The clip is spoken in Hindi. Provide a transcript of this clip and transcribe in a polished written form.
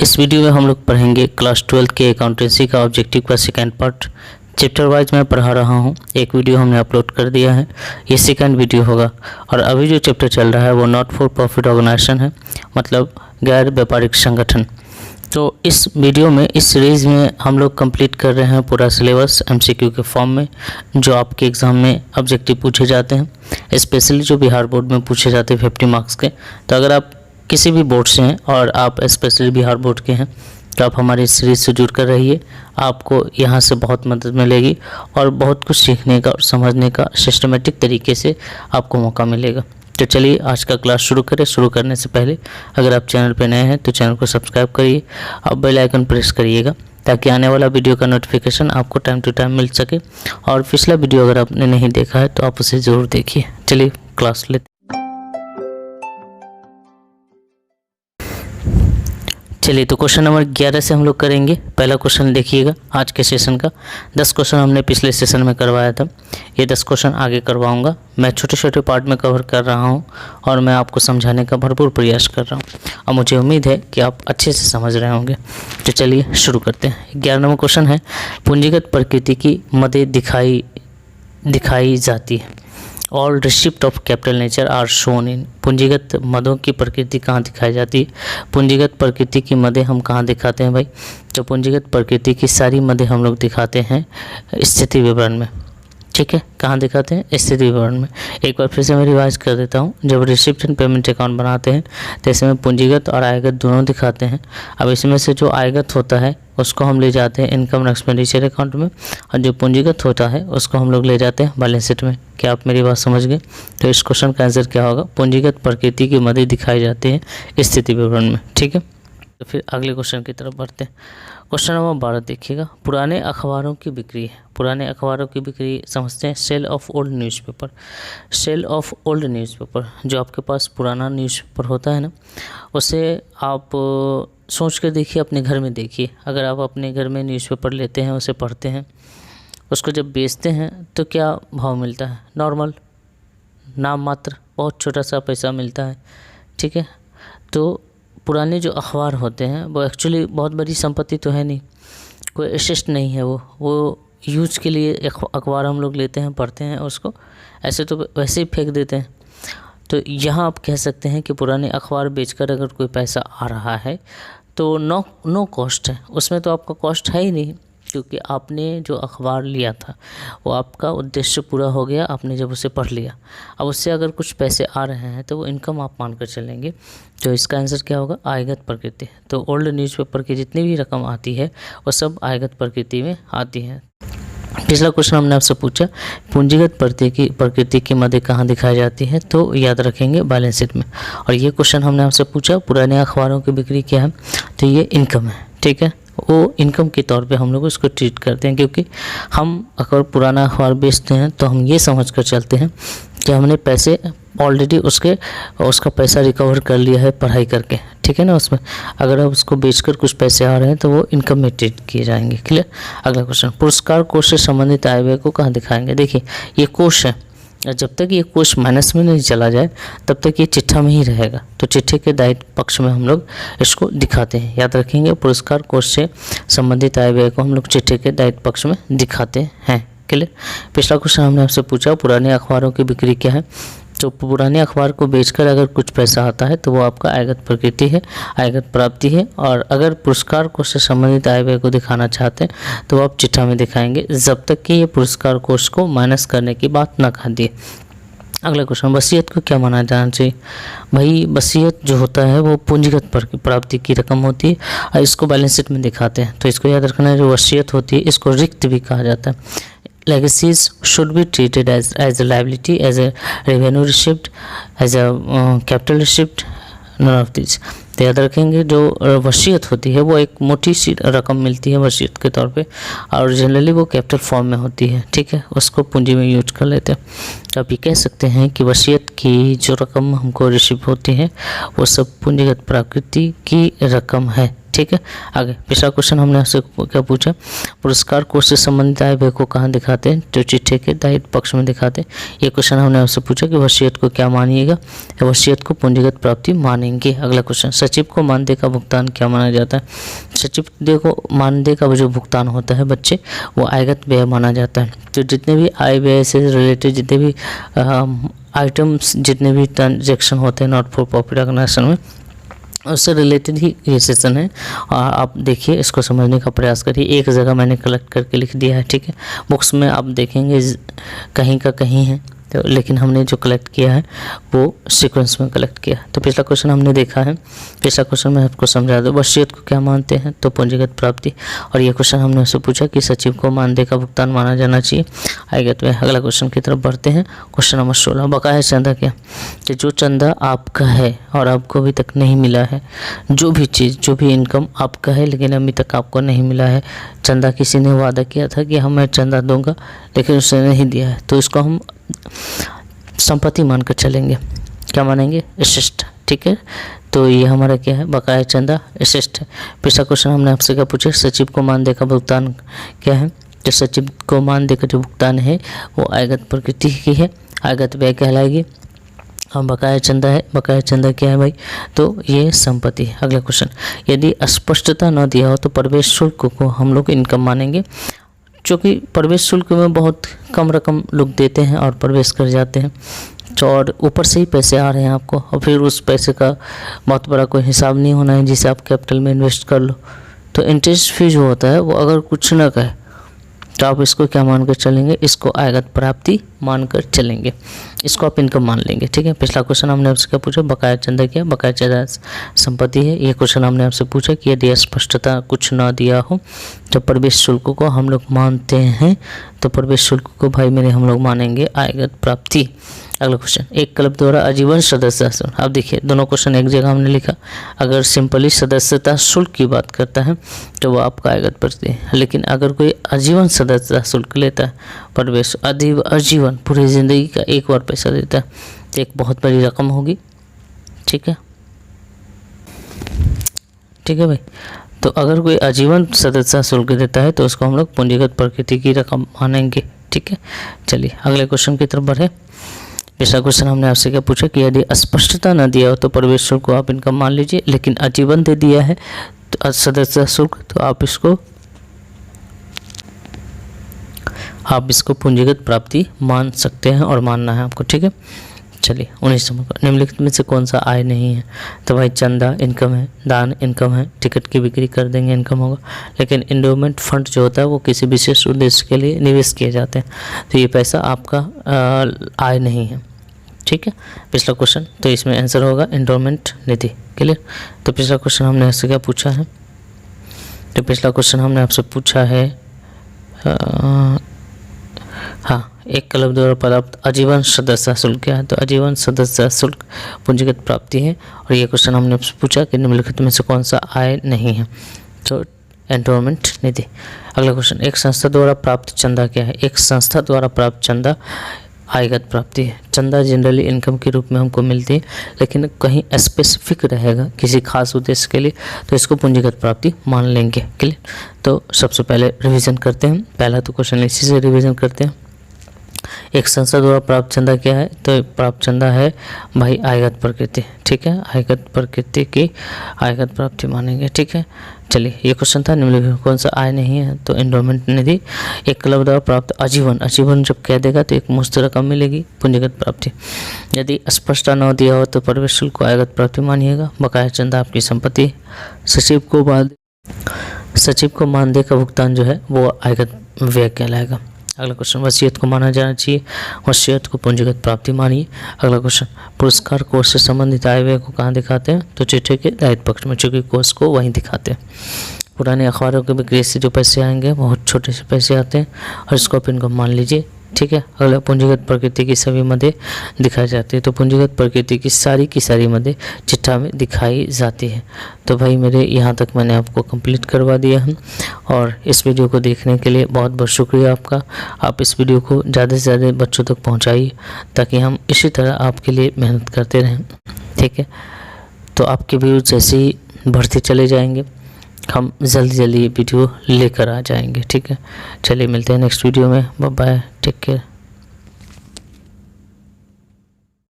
इस वीडियो में हम लोग पढ़ेंगे क्लास 12 के अकाउंटेंसी का ऑब्जेक्टिव का सेकंड पार्ट। चैप्टर वाइज मैं पढ़ा रहा हूं। एक वीडियो हमने अपलोड कर दिया है, ये सेकंड वीडियो होगा। और अभी जो चैप्टर चल रहा है वो नॉट फॉर प्रॉफिट ऑर्गेनाइजेशन है, मतलब गैर व्यापारिक संगठन। तो इस वीडियो में, इस सीरीज़ में हम लोग कंप्लीट कर रहे हैं पूरा सिलेबस एमसीक्यू के फॉर्म में, जो आपके एग्ज़ाम में ऑब्जेक्टिव पूछे जाते हैं, स्पेशली जो बिहार बोर्ड में पूछे जाते हैं 50 मार्क्स के। तो अगर आप किसी भी बोर्ड से हैं और आप स्पेशली बिहार बोर्ड के हैं तो आप हमारी सीरीज़ से जुड़ कर रहिए। आपको यहाँ से बहुत मदद मिलेगी और बहुत कुछ सीखने का और समझने का सिस्टमेटिक तरीके से आपको मौका मिलेगा। तो चलिए आज का क्लास शुरू करें। शुरू करने से पहले अगर आप चैनल पर नए हैं तो चैनल को सब्सक्राइब करिए और बेल आइकन प्रेस करिएगा, ताकि आने वाला वीडियो का नोटिफिकेशन आपको टाइम टू टाइम मिल सके। और पिछला वीडियो अगर आपने नहीं देखा है तो आप उसे ज़रूर देखिए। चलिए क्लास लेते। चलिए तो क्वेश्चन नंबर 11 से हम लोग करेंगे। पहला क्वेश्चन देखिएगा आज के सेशन का। 10 क्वेश्चन हमने पिछले सेशन में करवाया था, ये 10 क्वेश्चन आगे करवाऊंगा। मैं छोटे छोटे पार्ट में कवर कर रहा हूं और मैं आपको समझाने का भरपूर प्रयास कर रहा हूं और मुझे उम्मीद है कि आप अच्छे से समझ रहे होंगे। तो चलिए शुरू करते हैं। 11 नंबर क्वेश्चन है, पूंजीगत प्रकृति की मदें दिखाई जाती है। All receipt of capital nature are shown in. पूंजीगत मदों की प्रकृति कहाँ दिखाई जाती है? पूंजीगत प्रकृति की मदें हम कहाँ दिखाते हैं भाई? तो पूंजीगत प्रकृति की सारी मदें हम लोग दिखाते हैं स्थिति विवरण में। ठीक है, कहाँ दिखाते हैं? स्थिति विवरण में। एक बार फिर से मैं रिवाइज कर देता हूँ। जब रिसिप्ट एंड पेमेंट अकाउंट बनाते हैं तो इसमें पूंजीगत और आयगत दोनों दिखाते हैं। अब इसमें से जो आयगत होता है उसको हम ले जाते हैं इनकम एंड एक्सपेंडिचर अकाउंट में, और जो पूंजीगत होता है उसको हम लोग ले जाते हैं बैलेंस शीट में। क्या आप मेरी बात समझ गए? तो इस क्वेश्चन का आंसर क्या होगा? पूंजीगत प्रकृति की मदें दिखाई जाती हैं स्थिति विवरण में। ठीक है, तो फिर अगले क्वेश्चन की तरफ बढ़ते हैं। क्वेश्चन नंबर 12 देखिएगा। पुराने अखबारों की बिक्री है। पुराने अखबारों की बिक्री समझते हैं। Sale of old newspaper. Sale of old newspaper, जो आपके पास पुराना न्यूज़पेपर होता है ना, उसे आप सोच कर देखिए, अपने घर में देखिए। अगर आप अपने घर में न्यूज़पेपर लेते हैं, उसे पढ़ते हैं, उसको जब बेचते हैं तो क्या भाव मिलता है? नॉर्मल, नाम मात्र, बहुत छोटा सा पैसा मिलता है। ठीक है, तो पुराने जो अखबार होते हैं वो एक्चुअली बहुत बड़ी संपत्ति तो है नहीं, कोई एसेट नहीं है। वो यूज के लिए अखबार हम लोग लेते हैं, पढ़ते हैं, उसको ऐसे तो वैसे ही फेंक देते हैं। तो यहाँ आप कह सकते हैं कि पुराने अखबार बेचकर अगर कोई पैसा आ रहा है तो नो कॉस्ट है, उसमें तो आपका कॉस्ट है ही नहीं, क्योंकि आपने जो अखबार लिया था वो आपका उद्देश्य पूरा हो गया, आपने जब उसे पढ़ लिया। अब उससे अगर कुछ पैसे आ रहे हैं तो वो इनकम आप मानकर चलेंगे। तो इसका आंसर क्या होगा? आयगत प्रकृति। तो ओल्ड न्यूज़पेपर की जितनी भी रकम आती है वो सब आयगत प्रकृति में आती है। पिछला क्वेश्चन हमने आपसे पूछा, पूंजीगत प्रकृति की मदें कहाँ दिखाई जाती है? तो याद रखेंगे बैलेंस शीट में। और ये क्वेश्चन हमने आपसे पूछा, पुराने अखबारों की बिक्री क्या है? तो ये इनकम है। ठीक है, वो इनकम के तौर पे हम लोग उसको ट्रीट करते हैं, क्योंकि हम अगर पुराना अखबार बेचते हैं तो हम ये समझ कर चलते हैं कि हमने पैसे ऑलरेडी उसका पैसा रिकवर कर लिया है पढ़ाई करके। ठीक है ना, उसमें अगर आप उसको बेचकर कुछ पैसे आ रहे हैं तो वो इनकम में ट्रीट किए जाएंगे। क्लियर? अगला क्वेश्चन, पुरस्कार कोष से संबंधित आय व्यय को कहाँ दिखाएंगे? देखिए ये कोष है, जब तक ये कोष माइनस में नहीं चला जाए तब तक ये चिट्ठा में ही रहेगा। तो चिट्ठे के दायित्व पक्ष में हम लोग इसको दिखाते हैं। याद रखेंगे, पुरस्कार कोष से संबंधित आय व्यय को हम लोग चिट्ठे के दायित्व पक्ष में दिखाते हैं। क्लियर? पिछला क्वेश्चन हमने आपसे पूछा, पुराने अखबारों की बिक्री क्या है? तो पुराने अखबार को बेचकर अगर कुछ पैसा आता है तो वो आपका आयगत प्रकृति है, आयगत प्राप्ति है। और अगर पुरस्कार कोष से संबंधित आय व्यय को दिखाना चाहते हैं तो आप चिट्ठा में दिखाएंगे, जब तक कि ये पुरस्कार कोष को माइनस करने की बात ना कह दिए। अगला क्वेश्चन, वसीयत को क्या माना जाना चाहिए? भाई वसीयत जो होता है वो पूंजीगत प्राप्ति की रकम होती है और इसको बैलेंस शीट में दिखाते हैं। तो इसको याद रखना है, जो वसीयत होती है इसको रिक्त भी कहा जाता है। Legacies should be treated as a liability, as a revenue receipt, as a capital receipt, none of these। तो याद रखेंगे, जो वसीयत होती है वो एक मोटी सी रकम मिलती है वसीयत के तौर पे, और जनरली वो कैपिटल फॉर्म में होती है। ठीक है, उसको पूंजी में यूज कर लेते हैं। तो आप ये कह सकते हैं कि वसीयत की जो रकम हमको रिसीव होती है वो सब पूंजीगत प्रकृति की रकम है। ठीक है। आगे पिछला क्वेश्चन हमने आपसे क्या पूछा, पुरस्कार कोष से संबंधित आय व्यय को कहाँ दिखाते हैं, तो चिट्ठे के दायित्व पक्ष में दिखाते हैं। ये क्वेश्चन हमने आपसे पूछा कि वसीयत को क्या मानिएगा, वसीयत को पूंजीगत प्राप्ति मानेंगे। अगला क्वेश्चन, सचिव को मानदेय का भुगतान क्या माना जाता है, सचिव को मानदेय का जो भुगतान होता है बच्चे वो आयगत व्यय माना जाता है। तो जितने भी आय व्यय से रिलेटेड जितने भी आइटम्स, जितने भी ट्रांजेक्शन होते हैं नॉट फॉर प्रॉफिट ऑर्गेनाइजेशन में, उससे रिलेटेड ही ये सेशन है। और आप देखिए, इसको समझने का प्रयास करिए। एक जगह मैंने कलेक्ट करके लिख दिया है, ठीक है। बुक्स में आप देखेंगे कहीं का कहीं है, तो लेकिन हमने जो कलेक्ट किया है वो सीक्वेंस में कलेक्ट किया है। तो पिछला क्वेश्चन हमने देखा है, पिछला क्वेश्चन मैं आपको समझा दूँ। वसीयत को क्या मानते हैं, तो पूंजीगत प्राप्ति। और ये क्वेश्चन हमने उससे पूछा कि सचिव को मानदेय का भुगतान माना जाना चाहिए, आयगत व्यय। अगला क्वेश्चन की तरफ बढ़ते हैं। क्वेश्चन नंबर 16, बकाया चंदा क्या, कि जो चंदा आपका है और आपको अभी तक नहीं मिला है, जो भी चीज़, जो भी इनकम आपका है लेकिन अभी तक आपको नहीं मिला है, चंदा किसी ने वादा किया था कि मैं चंदा दूंगा लेकिन उसने नहीं दिया है, तो इसको हम संपत्ति मानकर चलेंगे। क्या मानेंगे, शिष्ट, ठीक है। तो ये हमारा क्या है, बकाया चंदा शिष्ट है। पिछला क्वेश्चन हमने आपसे क्या पूछा, सचिव को मानदेय का भुगतान क्या है, जो सचिव को मानदेय का जो भुगतान है वो आयगत प्रकृति की है, आयगत व्यय कहलाएगी। हम बकाया चंदा है, बकाया चंदा क्या है भाई, तो ये संपत्ति है। अगला क्वेश्चन, यदि अस्पष्टता न दिया हो तो प्रवेश शुल्क को हम लोग इनकम मानेंगे, क्योंकि प्रवेश शुल्क में बहुत कम रकम लोग देते हैं और प्रवेश कर जाते हैं, और ऊपर से ही पैसे आ रहे हैं आपको, और फिर उस पैसे का बहुत बड़ा कोई हिसाब नहीं होना है जिसे आप कैपिटल में इन्वेस्ट कर लो। तो इंटरेस्ट फी जो होता है वो अगर कुछ ना कहे तो आप इसको क्या मानकर चलेंगे, इसको आयगत प्राप्ति मानकर चलेंगे, इसको आप इनकम मान लेंगे, ठीक है। पिछला क्वेश्चन हमने आपसे क्या पूछा, बकाया चंदा क्या, बकाया चंदा संपत्ति है। ये क्वेश्चन हमने आपसे पूछा कि यदि स्पष्टता कुछ ना दिया हो तो प्रवेश शुल्क को हम लोग मानते हैं, तो प्रवेश शुल्क को भाई मेरे हम लोग मानेंगे आयगत प्राप्ति। अगला क्वेश्चन, एक क्लब द्वारा आजीवन सदस्यता। अब देखिए दोनों क्वेश्चन एक जगह हमने लिखा, अगर सिंपली सदस्यता शुल्क की बात करता है तो वो आपका आयगत प्रति है, लेकिन अगर कोई आजीवन सदस्यता शुल्क लेता है, प्रवेश आजीवन पूरी ज़िंदगी का एक बार पैसा देता है, तो एक बहुत बड़ी रकम होगी, ठीक है, ठीक है भाई। तो अगर कोई आजीवन सदस्यता शुल्क देता है तो उसको हम लोग पूंजीगत प्रकृति की रकम मानेंगे, ठीक है। चलिए अगले क्वेश्चन की तरफ बढ़े। पिछला क्वेश्चन हमने आपसे क्या पूछा कि यदि अस्पष्टता न दिया हो तो प्रवेश शुल्क को आप इनकम मान लीजिए, लेकिन आजीवन दे दिया है तो सदस्यता शुल्क, तो आप इसको पूंजीगत प्राप्ति मान सकते हैं और मानना है आपको, ठीक है। चलिए 19 नंबर, निम्नलिखित में से कौन सा आय नहीं है, तो भाई चंदा इनकम है, दान इनकम है, टिकट की बिक्री कर देंगे इनकम होगा, लेकिन एंडोमेंट फंड जो होता है वो किसी विशेष उद्देश्य के लिए निवेश किए जाते हैं, तो ये पैसा आपका आय नहीं है, ठीक है। पिछला क्वेश्चन, तो इसमें आंसर होगा एंडोमेंट निधि, क्लियर। तो पिछला क्वेश्चन हमने आपसे क्या पूछा है, तो पिछला क्वेश्चन हमने आपसे पूछा है हाँ, एक क्लब द्वारा प्राप्त आजीवन सदस्यता शुल्क क्या है, तो आजीवन सदस्यता शुल्क पूंजीगत प्राप्ति है। और ये क्वेश्चन हमने आपसे पूछा कि निम्नलिखित में से कौन सा आय नहीं है, तो एंडोमेंट निधि। अगला क्वेश्चन, एक संस्था द्वारा प्राप्त चंदा क्या है, एक संस्था द्वारा प्राप्त चंदा आयगत प्राप्ति है। चंदा जनरली इनकम के रूप में हमको मिलती है, लेकिन कहीं स्पेसिफिक रहेगा किसी खास उद्देश्य के लिए तो इसको पूंजीगत प्राप्ति मान लेंगे, क्लियर। तो सबसे पहले रिवीजन करते हैं, पहला तो क्वेश्चन इसी से रिवीजन करते हैं। एक संस्था द्वारा प्राप्त चंदा क्या है, तो प्राप्त चंदा है भाई आयगत प्रकृति, ठीक है, आयगत प्रकृति की आयगत प्राप्ति मानेंगे, ठीक है। चलिए ये क्वेश्चन था, निम्नलिखित कौन सा आय नहीं है, तो एंडोमेंट निधि। एक क्लब द्वारा प्राप्त आजीवन, आजीवन जब कह देगा तो एक मुश्त रकम मिलेगी, पूंजीगत प्राप्ति। यदि स्पष्टता न दिया हो तो प्रवेश शुल्क को आयगत प्राप्ति मानिएगा। बकाया चंदा आपकी संपत्ति। सचिव को मानदेय का भुगतान जो है वो आयगत व्यय कहलाएगा। अगला क्वेश्चन, वसीयत को माना जाना चाहिए, वसीयत को पूंजीगत प्राप्ति मानिए। अगला क्वेश्चन, पुरस्कार कोष से संबंधित आय व्यय को कहाँ दिखाते हैं, तो चिट्ठे के दायित्व पक्ष में, चूँकि कोष को वहीं दिखाते हैं। पुराने अखबारों के बिक्री से जो पैसे आएंगे बहुत छोटे से पैसे आते हैं और इसको आप इनको मान लीजिए, ठीक है। अगला, पूंजीगत प्रकृति की सभी मदें दिखाई जाती है, तो पूंजीगत प्रकृति की सारी मदें चिट्ठा में दिखाई जाती है। तो भाई मेरे यहाँ तक मैंने आपको कंप्लीट करवा दिया है, और इस वीडियो को देखने के लिए बहुत बहुत शुक्रिया आपका। आप इस वीडियो को ज़्यादा से ज़्यादा बच्चों तक पहुँचाइए ताकि हम इसी तरह आपके लिए मेहनत करते रहें, ठीक है। तो आपके व्यूज़ जैसे ही बढ़ते चले जाएंगे, हम जल्दी जल्दी ये वीडियो लेकर आ जाएंगे। ठीक है, चलिए मिलते हैं नेक्स्ट वीडियो में। Bye bye, take care.